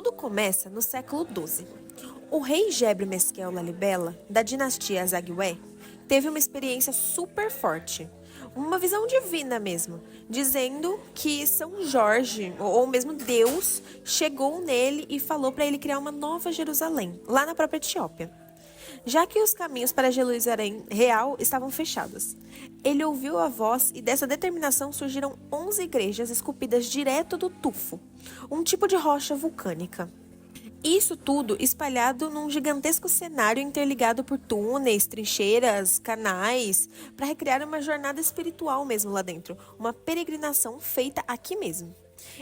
Tudo começa no século XII. O rei Gebre Mesquiel Lalibela, da dinastia Zagué, teve uma experiência super forte, uma visão divina mesmo, dizendo que São Jorge, ou mesmo Deus, chegou nele e falou para ele criar uma nova Jerusalém, lá na própria Etiópia, já que os caminhos para Jerusalém real estavam fechados. Ele ouviu a voz e dessa determinação surgiram 11 igrejas esculpidas direto do tufo, um tipo de rocha vulcânica. Isso tudo espalhado num gigantesco cenário interligado por túneis, trincheiras, canais, para recriar uma jornada espiritual mesmo lá dentro, uma peregrinação feita aqui mesmo.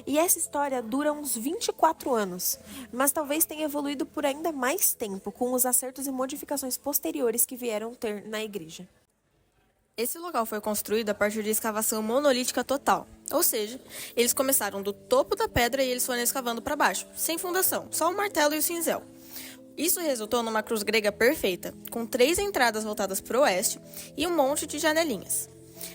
E essa história dura uns 24 anos, mas talvez tenha evoluído por ainda mais tempo com os acertos e modificações posteriores que vieram ter na igreja. Esse local foi construído a partir de escavação monolítica total, ou seja, eles começaram do topo da pedra e eles foram escavando para baixo, sem fundação, só o martelo e o cinzel. Isso resultou numa cruz grega perfeita, com 3 entradas voltadas para o oeste e um monte de janelinhas.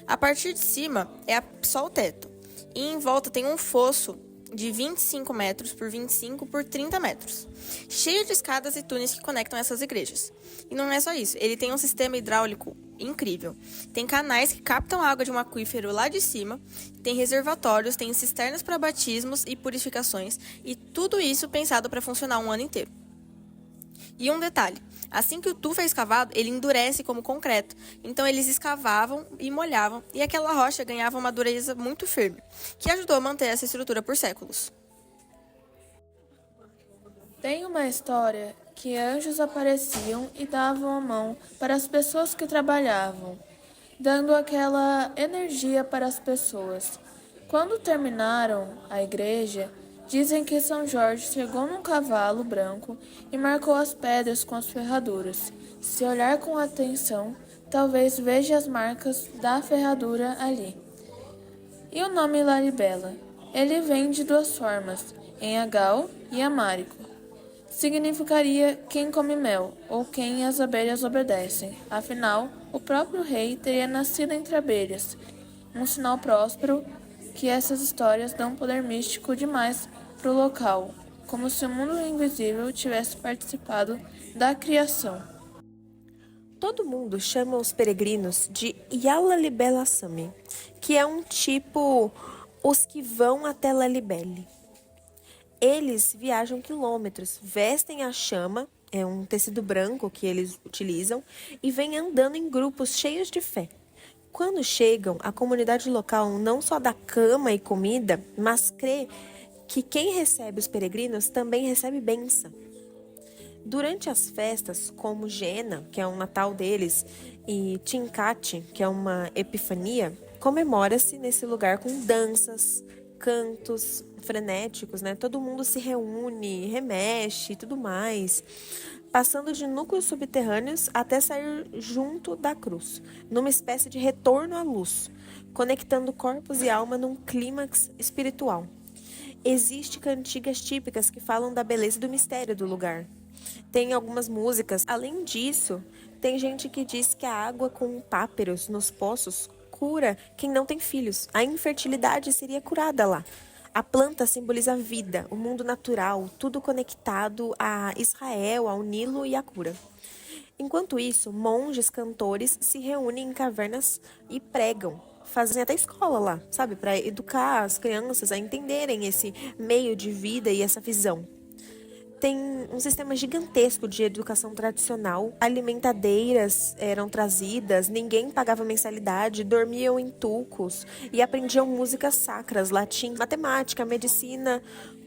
A partir de cima é só o teto, e em volta tem um fosso de 25 metros por 25 por 30 metros, cheio de escadas e túneis que conectam essas igrejas. E não é só isso, ele tem um sistema hidráulico incrível. Tem canais que captam água de um aquífero lá de cima, tem reservatórios, tem cisternas para batismos e purificações, e tudo isso pensado para funcionar um ano inteiro. E um detalhe, assim que o tufo é escavado, ele endurece como concreto. Então eles escavavam e molhavam, e aquela rocha ganhava uma dureza muito firme, que ajudou a manter essa estrutura por séculos. Tem uma história que anjos apareciam e davam a mão para as pessoas que trabalhavam, dando aquela energia para as pessoas. Quando terminaram a igreja, dizem que São Jorge chegou num cavalo branco e marcou as pedras com as ferraduras. Se olhar com atenção, talvez veja as marcas da ferradura ali. E o nome Lalibela? Ele vem de 2 formas, em agal e amárico. Significaria quem come mel, ou quem as abelhas obedecem. Afinal, o próprio rei teria nascido entre abelhas, um sinal próspero que essas histórias dão poder místico demais para o local, como se o mundo invisível tivesse participado da criação. Todo mundo chama os peregrinos de Yalalibela Sami, que é um tipo os que vão até Lalibele. Eles viajam quilômetros, vestem a chama, é um tecido branco que eles utilizam, e vêm andando em grupos cheios de fé. Quando chegam, a comunidade local não só dá cama e comida, mas crê que quem recebe os peregrinos também recebe bênção. Durante as festas, como Jena, que é um Natal deles, e Tincate, que é uma Epifania, comemora-se nesse lugar com danças, cantos frenéticos, né? Todo mundo se reúne, remexe e tudo mais, passando de núcleos subterrâneos até sair junto da cruz, numa espécie de retorno à luz, conectando corpos e alma num clímax espiritual. Existem cantigas típicas que falam da beleza e do mistério do lugar. Tem algumas músicas. Além disso, tem gente que diz que a água com páperos nos poços cura quem não tem filhos. A infertilidade seria curada lá. A planta simboliza a vida, o mundo natural, tudo conectado a Israel, ao Nilo e à cura. Enquanto isso, monges, cantores se reúnem em cavernas e pregam. Fazem até escola lá, sabe? Para educar as crianças a entenderem esse meio de vida e essa visão. Tem um sistema gigantesco de educação tradicional. Alimentadeiras eram trazidas, ninguém pagava mensalidade, dormiam em tulcos e aprendiam músicas sacras, latim, matemática, medicina,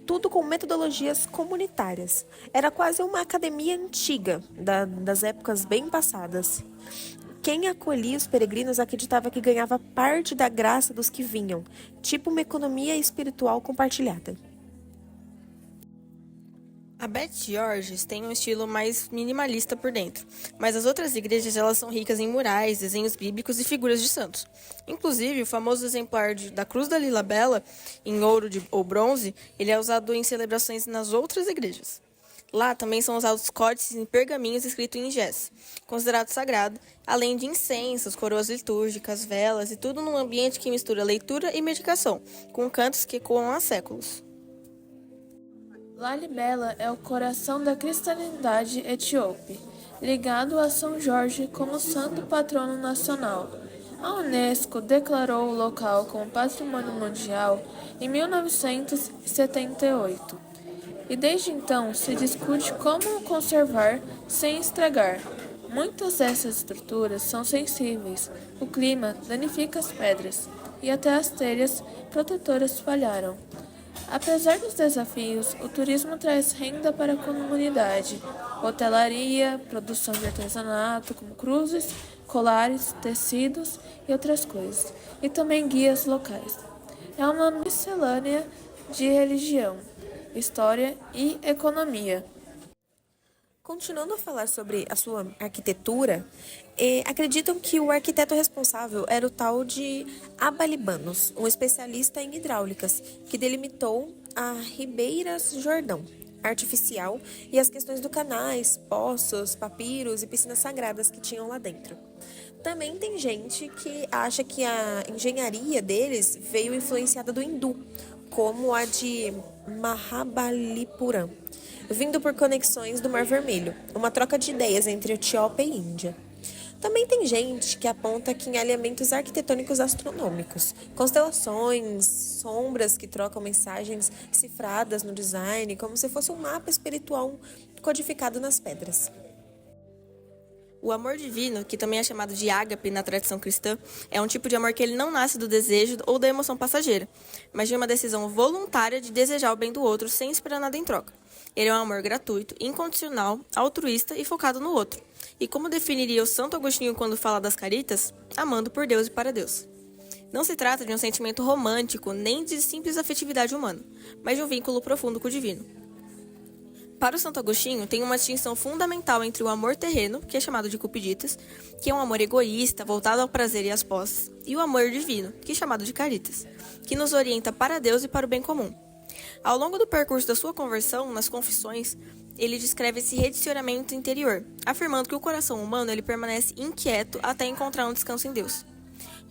tudo com metodologias comunitárias. Era quase uma academia antiga, das épocas bem passadas. Quem acolhia os peregrinos acreditava que ganhava parte da graça dos que vinham, tipo uma economia espiritual compartilhada. A Beth Georges tem um estilo mais minimalista por dentro, mas as outras igrejas elas são ricas em murais, desenhos bíblicos e figuras de santos. Inclusive, o famoso exemplar da Cruz da Lilabela, em ouro ou bronze, ele é usado em celebrações nas outras igrejas. Lá também são usados códices em pergaminhos escritos em gesso, considerado sagrado, além de incensos, coroas litúrgicas, velas e tudo num ambiente que mistura leitura e meditação, com cantos que ecoam há séculos. Lalibela é o coração da cristianidade etíope, ligado a São Jorge como santo patrono nacional. A Unesco declarou o local como Patrimônio Mundial em 1978. E desde então se discute como o conservar sem estragar. Muitas dessas estruturas são sensíveis, o clima danifica as pedras e até as telhas protetoras falharam. Apesar dos desafios, o turismo traz renda para a comunidade, hotelaria, produção de artesanato como cruzes, colares, tecidos e outras coisas, e também guias locais. É uma miscelânea de religião, história e economia. Continuando a falar sobre a sua arquitetura, acreditam que o arquiteto responsável era o tal de Abalibanos, um especialista em hidráulicas, que delimitou a Ribeiras Jordão artificial e as questões do canais, poços, papiros e piscinas sagradas que tinham lá dentro. Também tem gente que acha que a engenharia deles veio influenciada do hindu, como a de Mahabalipuram, vindo por conexões do Mar Vermelho, uma troca de ideias entre Etiópia e Índia. Também tem gente que aponta que em alinhamentos arquitetônicos astronômicos, constelações, sombras que trocam mensagens cifradas no design, como se fosse um mapa espiritual codificado nas pedras. O amor divino, que também é chamado de ágape na tradição cristã, é um tipo de amor que ele não nasce do desejo ou da emoção passageira, mas de uma decisão voluntária de desejar o bem do outro sem esperar nada em troca. Ele é um amor gratuito, incondicional, altruísta e focado no outro. E como definiria o Santo Agostinho quando fala das caritas? Amando por Deus e para Deus. Não se trata de um sentimento romântico, nem de simples afetividade humana, mas de um vínculo profundo com o divino. Para o Santo Agostinho, tem uma distinção fundamental entre o amor terreno, que é chamado de cupiditas, que é um amor egoísta, voltado ao prazer e às posses, e o amor divino, que é chamado de caritas, que nos orienta para Deus e para o bem comum. Ao longo do percurso da sua conversão, nas confissões, ele descreve esse redicionamento interior, afirmando que o coração humano ele permanece inquieto até encontrar um descanso em Deus.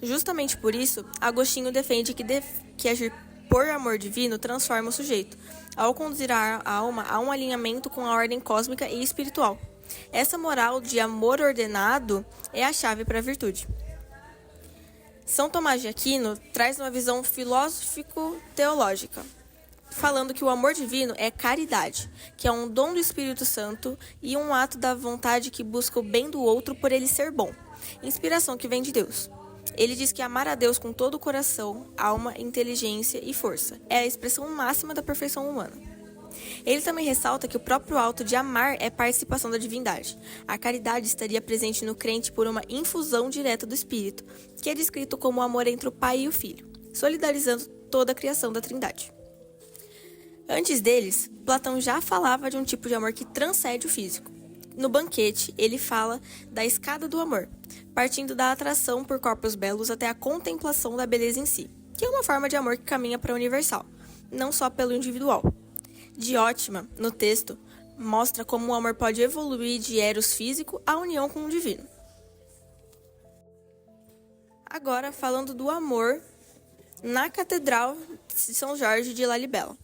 Justamente por isso, Agostinho defende que agir por amor divino transforma o sujeito, ao conduzir a alma a um alinhamento com a ordem cósmica e espiritual. Essa moral de amor ordenado é a chave para a virtude. São Tomás de Aquino traz uma visão filosófico-teológica, falando que o amor divino é caridade, que é um dom do Espírito Santo e um ato da vontade que busca o bem do outro por ele ser bom, inspiração que vem de Deus. Ele diz que amar a Deus com todo o coração, alma, inteligência e força é a expressão máxima da perfeição humana. Ele também ressalta que o próprio ato de amar é participação da divindade. A caridade estaria presente no crente por uma infusão direta do Espírito, que é descrito como o amor entre o Pai e o Filho, solidarizando toda a criação da Trindade. Antes deles, Platão já falava de um tipo de amor que transcende o físico. No Banquete, ele fala da escada do amor, partindo da atração por corpos belos até a contemplação da beleza em si, que é uma forma de amor que caminha para o universal, não só pelo individual. Diótima, no texto, mostra como o amor pode evoluir de eros físico à união com o divino. Agora, falando do amor na Catedral de São Jorge de Lalibela.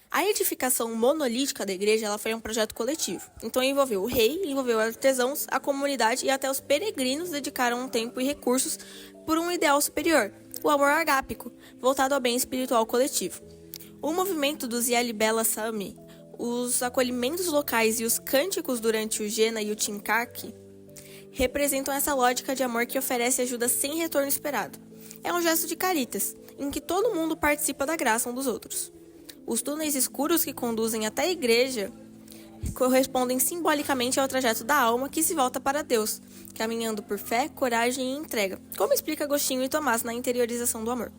A edificação monolítica da igreja ela foi um projeto coletivo. Então envolveu o rei, envolveu artesãos, a comunidade e até os peregrinos dedicaram um tempo e recursos por um ideal superior, o amor agápico, voltado ao bem espiritual coletivo. O movimento dos Yalibela Sami, os acolhimentos locais e os cânticos durante o Jena e o Tinkaki representam essa lógica de amor que oferece ajuda sem retorno esperado. É um gesto de caritas, em que todo mundo participa da graça um dos outros. Os túneis escuros que conduzem até a igreja correspondem simbolicamente ao trajeto da alma que se volta para Deus, caminhando por fé, coragem e entrega, como explica Agostinho e Tomás na interiorização do amor.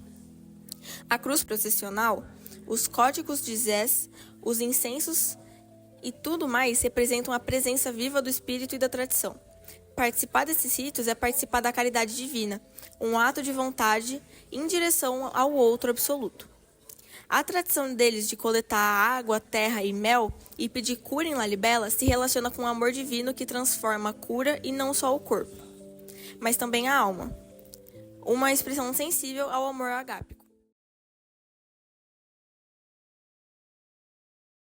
A cruz processional, os códigos de Zés, os incensos e tudo mais representam a presença viva do espírito e da tradição. Participar desses ritos é participar da caridade divina, um ato de vontade em direção ao outro absoluto. A tradição deles de coletar água, terra e mel e pedir cura em Lalibela se relaciona com o amor divino que transforma a cura e não só o corpo, mas também a alma. Uma expressão sensível ao amor agápico.